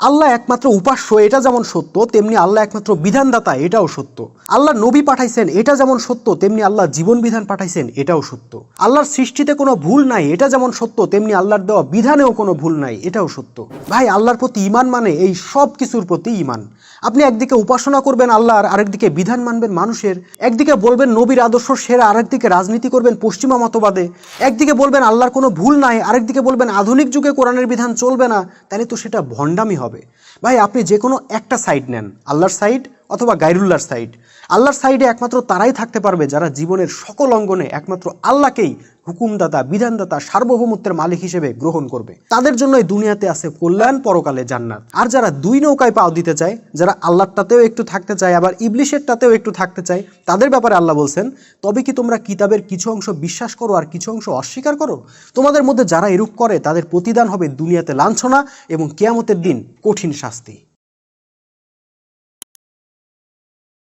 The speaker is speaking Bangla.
আল্লাহ একমাত্র উপাস্য এটা যেমন সত্য, তেমনি আল্লাহ একমাত্র বিধানদাতা এটাও সত্য। আল্লাহ নবী পাঠাইছেন এটা যেমন সত্য, তেমনি আল্লাহ জীবন বিধান পাঠাইছেন এটাও সত্য। আল্লাহর সৃষ্টিতে কোনো ভুল নাই এটা যেমন সত্য, তেমনি আল্লাহর দেওয়া বিধানেও কোনো ভুল নাই এটাও সত্য। ভাই, আল্লাহর প্রতি ঈমান মানে এই সব কিছুর প্রতি ঈমান। আপনি একদিকে উপাসনা করবেন আল্লাহর, আরেকদিকে বিধান মানবেন মানুষের। একদিকে বলবেন নবীর আদর্শ সেরা, আরেকদিকে রাজনীতি করবেন পশ্চিমা মতবাদে। একদিকে বলবেন আল্লাহর কোনো ভুল নাই, আরেকদিকে বলবেন আধুনিক যুগে কোরআনের বিধান চলবে না। তাহলে তো সেটা ভণ্ডামি হবে। ভাই, আপনি যে কোনো একটা সাইড নেন, আল্লাহর সাইড অথবা গায়রুল্লাহর সাইড। আল্লাহর সাইডে একমাত্র তারাই থাকতে পারবে যারা জীবনের সকল অঙ্গনে একমাত্র আল্লাহকেই হুকুমদাতা, বিধানদাতা, সার্বভৌমত্বের মালিক হিসেবে গ্রহণ করবে। তাদের জন্যই দুনিয়াতে আছে কল্যাণ, পরকালে জান্নাত। আর যারা দুই নৌকায় পাও দিতে চায়, যারা আল্লাহরটাতেও একটু থাকতে চায় আবার ইবলিশেরটাতেও একটু থাকতে চায়, তাদের ব্যাপারে আল্লাহ বলছেন, তবে কি তোমরা কিতাবের কিছু অংশ বিশ্বাস করো আর কিছু অংশ অস্বীকার করো? তোমাদের মধ্যে যারা এরূপ করে তাদের প্রতিদান হবে দুনিয়াতে লাঞ্ছনা এবং কিয়ামতের দিন কঠিন শাস্তি।